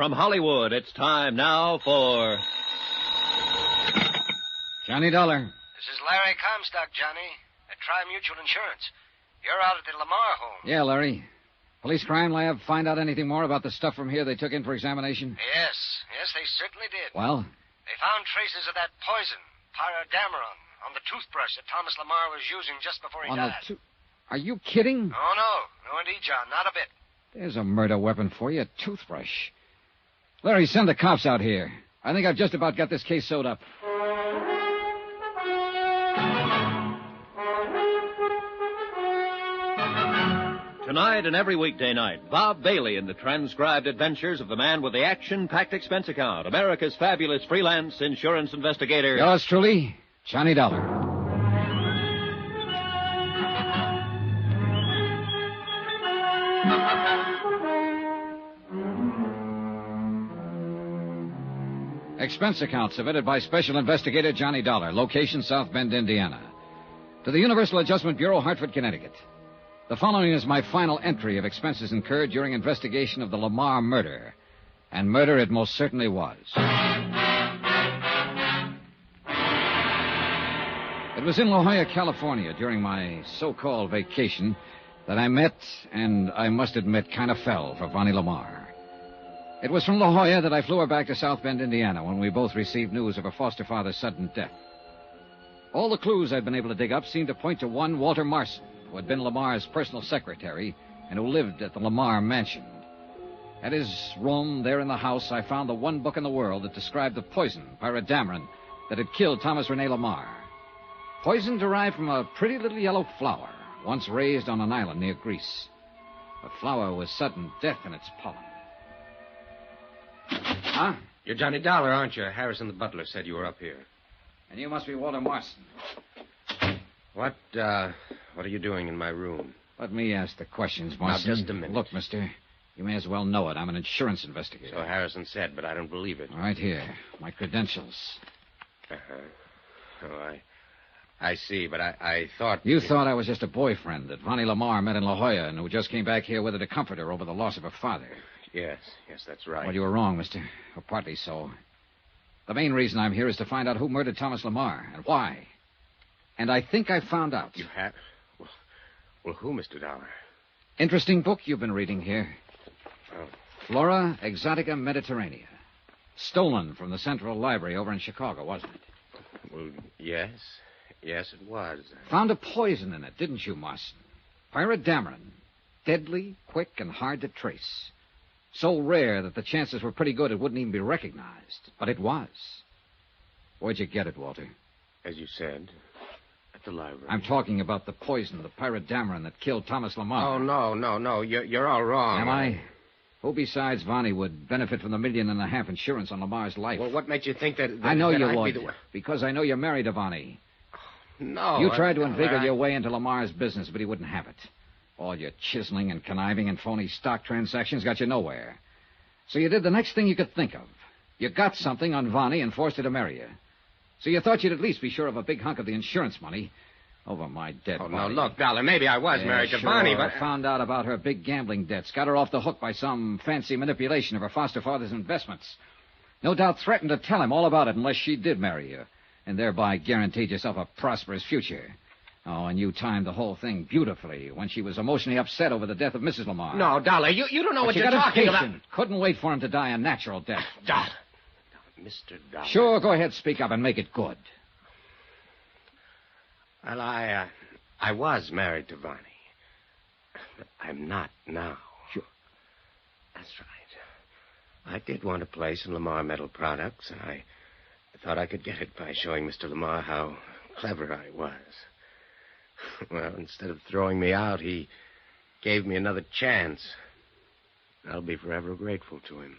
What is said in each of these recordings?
From Hollywood, it's time now for... Johnny Dollar. This is Larry Comstock, Johnny, at Tri-Mutual Insurance. You're out at the Lamar home. Yeah, Larry. Police crime lab find out anything more about the stuff from here they took in for examination? Yes, they certainly did. Well? They found traces of that poison, pyrodameron, on the toothbrush that Thomas Lamar was using just before he died. Are you kidding? Oh, no. No, indeed, John. Not a bit. There's a murder weapon for you, a toothbrush. Larry, send the cops out here. I think I've just about got this case sewed up. Tonight and every weekday night, Bob Bailey in the transcribed adventures of the man with the action-packed expense account, America's fabulous freelance insurance investigator. Yours truly, Johnny Dollar. Expense account submitted by Special Investigator Johnny Dollar, location South Bend, Indiana. To the Universal Adjustment Bureau, Hartford, Connecticut. The following is my final entry of expenses incurred during investigation of the Lamar murder. And murder it most certainly was. It was in La Jolla, California, during my so-called vacation, that I met, and I must admit, kind of fell for Vonnie Lamar. It was from La Jolla that I flew her back to South Bend, Indiana, when we both received news of her foster father's sudden death. All the clues I'd been able to dig up seemed to point to one Walter Marson, who had been Lamar's personal secretary and who lived at the Lamar mansion. At his room there in the house, I found the one book in the world that described the poison, pyrodameron, that had killed Thomas Rene Lamar. Poison derived from a pretty little yellow flower, once raised on an island near Greece. The flower was sudden death in its pollen. Huh? You're Johnny Dollar, aren't you? Harrison the butler said you were up here. And you must be Walter Marson. What are you doing in my room? Let me ask the questions, Marson. Now, just a minute. Look, mister, you may as well know it. I'm an insurance investigator. So Harrison said, but I don't believe it. Right here. My credentials. Uh-huh. Oh, I see, but I thought... You thought I was just a boyfriend that Vonnie Lamar met in La Jolla and who just came back here with her to comfort her over the loss of her father. Yes, that's right. Well, you were wrong, mister. Or partly so. The main reason I'm here is to find out who murdered Thomas Lamar and why. And I think I found out. You have? Well, who, Mr. Dollar? Interesting book you've been reading here. Oh. Flora Exotica Mediterranea. Stolen from the Central Library over in Chicago, wasn't it? Well, yes. Yes, it was. Found a poison in it, didn't you, Marson? Pyrodameron. Deadly, quick, and hard to trace. So rare that the chances were pretty good it wouldn't even be recognized. But it was. Where'd you get it, Walter? As you said, at the library. I'm talking about the poison, the pyrodameron that killed Thomas Lamar. Oh, no. You're all wrong. Am I? Who besides Vonnie would benefit from the $1.5 million insurance on Lamar's life? Well, what made you think that... I know that you I'd would. Be the... Because I know you're married to Vonnie. No. You tried to inveigle your way into Lamar's business, but he wouldn't have it. All your chiseling and conniving and phony stock transactions got you nowhere. So you did the next thing you could think of. You got something on Vonnie and forced her to marry you. So you thought you'd at least be sure of a big hunk of the insurance money over my dead body. No, look, Dollar, maybe I was married to Vonnie, but... I found out about her big gambling debts, got her off the hook by some fancy manipulation of her foster father's investments. No doubt threatened to tell him all about it unless she did marry you, and thereby guaranteed yourself a prosperous future. Oh, and you timed the whole thing beautifully when she was emotionally upset over the death of Mrs. Lamar. No, Dollar, you don't know what you're talking about. Couldn't wait for him to die a natural death. Dollar. Mr. Dollar. Sure, go ahead, speak up and make it good. Well, I was married to Vonnie. But I'm not now. Sure. That's right. I did want a place in Lamar Metal Products, and I thought I could get it by showing Mr. Lamar how clever I was. Well, instead of throwing me out, he gave me another chance. I'll be forever grateful to him.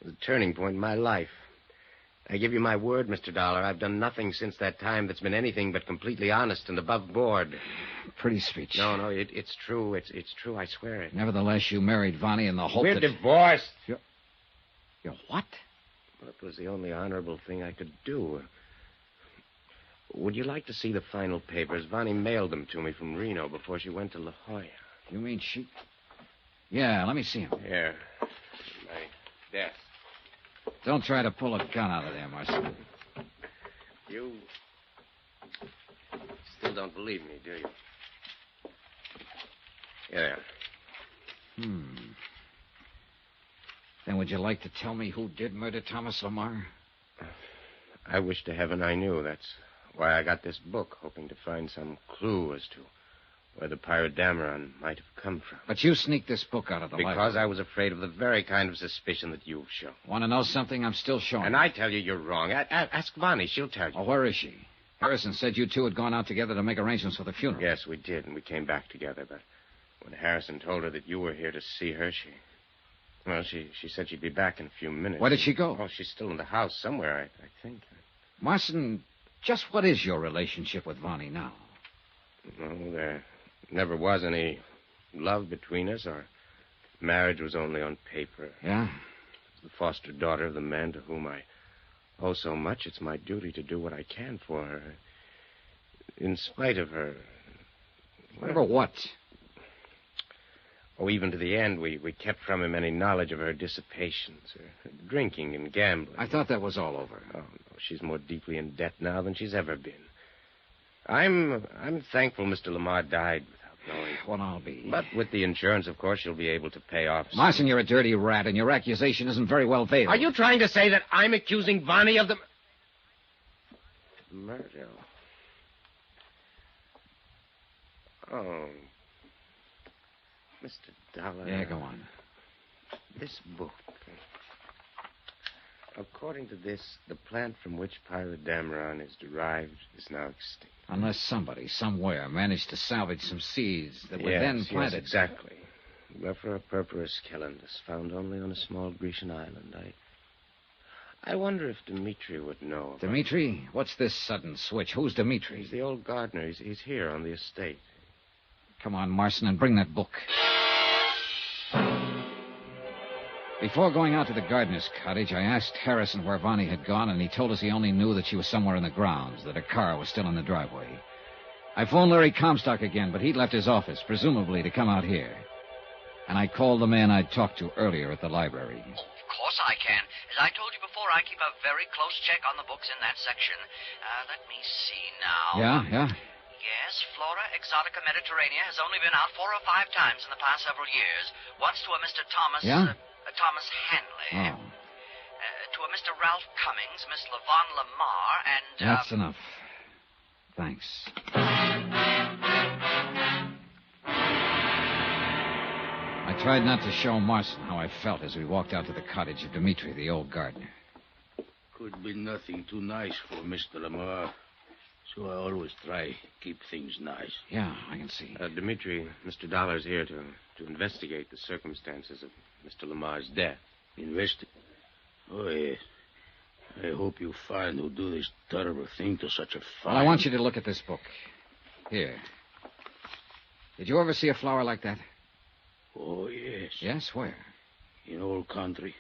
It was a turning point in my life. I give you my word, Mr. Dollar, I've done nothing since that time that's been anything but completely honest and above board. Pretty speech. No, it's true. It's true, I swear it. Nevertheless, you married Vonnie in the hope We're that... divorced. You're what? Well, it was the only honorable thing I could do. Would you like to see the final papers? Vonnie mailed them to me from Reno before she went to La Jolla. You mean she... Yeah, let me see them. Here. My Yes. Don't try to pull a gun out of there, Marson. You still don't believe me, do you? Yeah. Then would you like to tell me who did murder Thomas Lamar? I wish to heaven I knew. That's why I got this book, hoping to find some clue as to where the pirate Dameron might have come from. But you sneaked this book out of the library. Because I was afraid of the very kind of suspicion that you've shown. Want to know something? I'm still showing. And I tell you you're wrong. Ask Bonnie. She'll tell you. Oh, where is she? Harrison said you two had gone out together to make arrangements for the funeral. Yes, we did, and we came back together. But when Harrison told her that you were here to see her, she said she'd be back in a few minutes. Where did she go? Oh, she's still in the house somewhere, I think. Marson, just what is your relationship with Vonnie now? No, there never was any love between us. Our marriage was only on paper. Yeah? As the foster daughter of the man to whom I owe so much, it's my duty to do what I can for her. In spite of her... Whatever what? Oh, even to the end, we kept from him any knowledge of her dissipations, her drinking and gambling. I thought that was all over. Oh, no, she's more deeply in debt now than she's ever been. I'm thankful Mr. Lamar died without knowing. Well, I'll be. But with the insurance, of course, she'll be able to pay off. Marson, you're a dirty rat, and your accusation isn't very well veiled. Are you trying to say that I'm accusing Vonnie of the... murder? Oh... Mr. Dollar. Yeah, go on. This book. According to this, the plant from which Pirate Dameron is derived is now extinct. Unless somebody, somewhere, managed to salvage some seeds that were then planted. Yes, exactly. Lephra purpurus calendus, found only on a small Grecian island. I wonder if Dmitri would know. Dmitri? What's this sudden switch? Who's Dmitri? He's the old gardener. He's here on the estate. Come on, Marson, and bring that book. Before going out to the gardener's cottage, I asked Harrison where Vonnie had gone, and he told us he only knew that she was somewhere in the grounds, that her car was still in the driveway. I phoned Larry Comstock again, but he'd left his office, presumably to come out here. And I called the man I'd talked to earlier at the library. Of course I can. As I told you before, I keep a very close check on the books in that section. Let me see now. Yeah? Yes, Flora Exotica Mediterranea has only been out 4 or 5 times in the past several years. Once to a Mr. Thomas... Yeah? Thomas Hanley. Oh. To a Mr. Ralph Cummings, Miss Levon Lamar, and... That's enough. Thanks. I tried not to show Marson how I felt as we walked out to the cottage of Dmitri, the old gardener. Could be nothing too nice for Mr. Lamar. So I always try keep things nice. Yeah, I can see. Dmitri, Mr. Dollar's here to investigate the circumstances of Mr. Lamar's death. Oh, yes. I hope you find who do this terrible thing to such a fine... Well, I want you to look at this book. Here. Did you ever see a flower like that? Oh, yes. Yes? Where? In old country.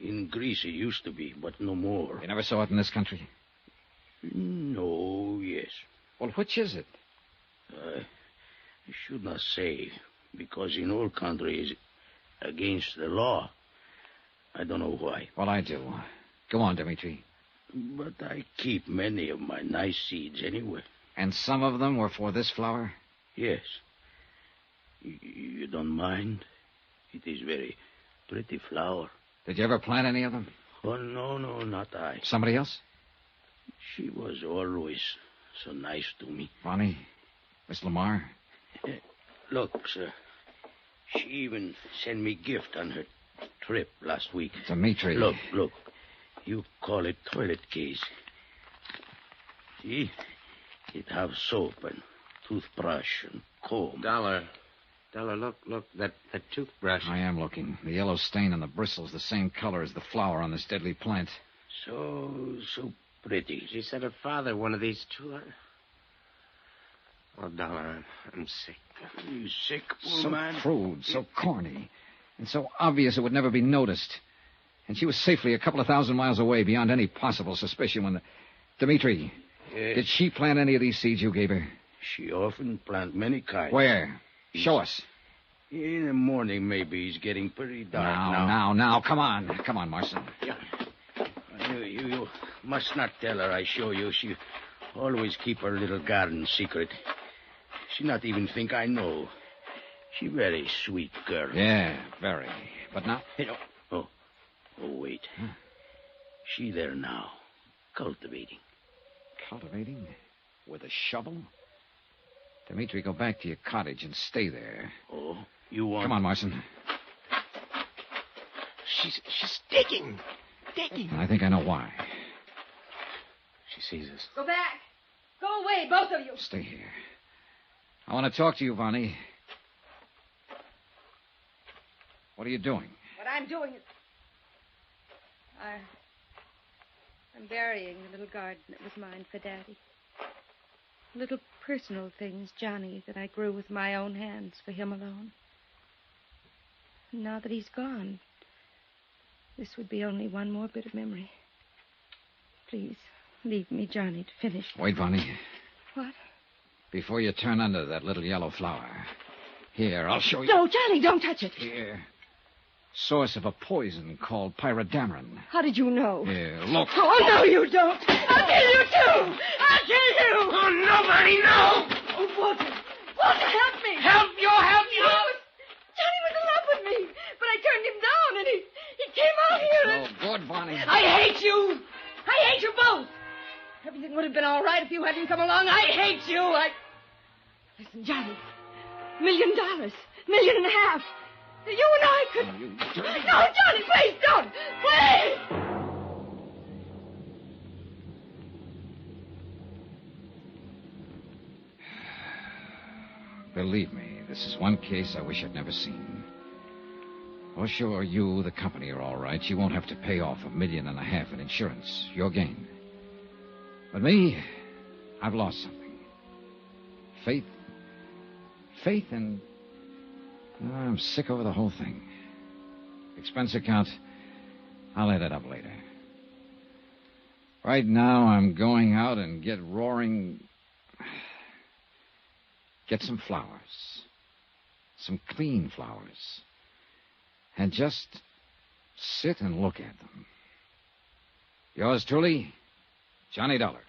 In Greece it used to be, but no more. You never saw it in this country? No, yes. Well, which is it? I should not say, because in old country is against the law. I don't know why. Well, I do. Go on, Dmitri. But I keep many of my nice seeds anyway. And some of them were for this flower? Yes. You don't mind? It is very pretty flower. Did you ever plant any of them? Oh, no, not I. Somebody else? She was always so nice to me. Vonnie? Miss Lamar? Look, sir. She even sent me gift on her trip last week. Dmitri. Look. You call it toilet case. See? It have soap and toothbrush and comb. Dollar, look, that toothbrush. I am looking. The yellow stain on the bristle's the same color as the flower on this deadly plant. So pretty. She said her father one of these two. Oh, Dollar, I'm sick. You sick, poor so man? Crude, so corny, and so obvious it would never be noticed. And she was safely a couple of thousand miles away beyond any possible suspicion when Dmitri, Yes. Did she plant any of these seeds you gave her? She often plant many kinds. Where? Show us. In the morning, maybe. He's getting pretty dark now. Now. Come on. Come on, Marson. Yeah. You must not tell her I show you. She always keep her little garden secret. She not even think I know. She very sweet girl. Yeah, very. But now... Hey, oh, wait. Huh? She there now, cultivating. Cultivating? With a shovel? Dimitri, go back to your cottage and stay there. Oh, you want... Come on, Marson. She's digging. And I think I know why. She sees us. Go back. Go away, both of you. Stay here. I want to talk to you, Vonnie. What are you doing? What I'm doing is... I'm burying the little garden that was mine for Daddy. Little personal things, Johnny, that I grew with my own hands for him alone. And now that he's gone, this would be only one more bit of memory. Please, leave me, Johnny, to finish. Wait, Vonnie. What? Before you turn under that little yellow flower. Here, I'll show you. No, Johnny, don't touch it. Here. Source of a poison called pyrodameron. How did you know? Here, look. Oh, no, you don't. I'll kill you, too. I'll kill you. Oh, nobody, no! Oh, Walter. Walter, help me. Help you! Johnny was in love with me, but I turned him down, and he came out here and... Oh, good, Vonnie. I hate you. I hate you both. Everything would have been all right if you hadn't come along. I hate you. Listen, Johnny. $1 million. $1.5 million. You and I could... Oh, you dirty... No, Johnny, please don't. Please. Believe me, this is one case I wish I'd never seen. Oh, sure, you, the company, are all right. You won't have to pay off $1.5 million in insurance. Your gain. But me, I've lost something. Faith and... I'm sick over the whole thing. Expense account, I'll add it up later. Right now, I'm going out and get some flowers. Some clean flowers. And just sit and look at them. Yours truly, Johnny Dollar.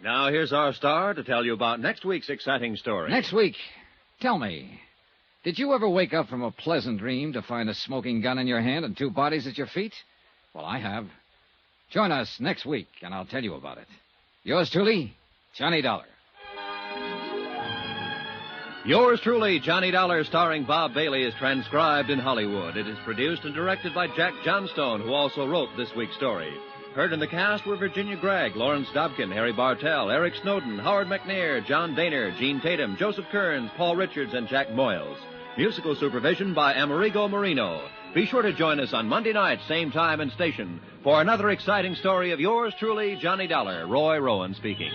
Now, here's our star to tell you about next week's exciting story. Next week, tell me, did you ever wake up from a pleasant dream to find a smoking gun in your hand and 2 bodies at your feet? Well, I have. Join us next week, and I'll tell you about it. Yours truly, Johnny Dollar. Yours truly, Johnny Dollar, starring Bob Bailey, is transcribed in Hollywood. It is produced and directed by Jack Johnstone, who also wrote this week's story. Heard in the cast were Virginia Gregg, Lawrence Dobkin, Harry Bartell, Eric Snowden, Howard McNair, John Daner, Gene Tatum, Joseph Kearns, Paul Richards, and Jack Moyles. Musical supervision by Amerigo Marino. Be sure to join us on Monday night, same time and station, for another exciting story of yours truly, Johnny Dollar. Roy Rowan speaking.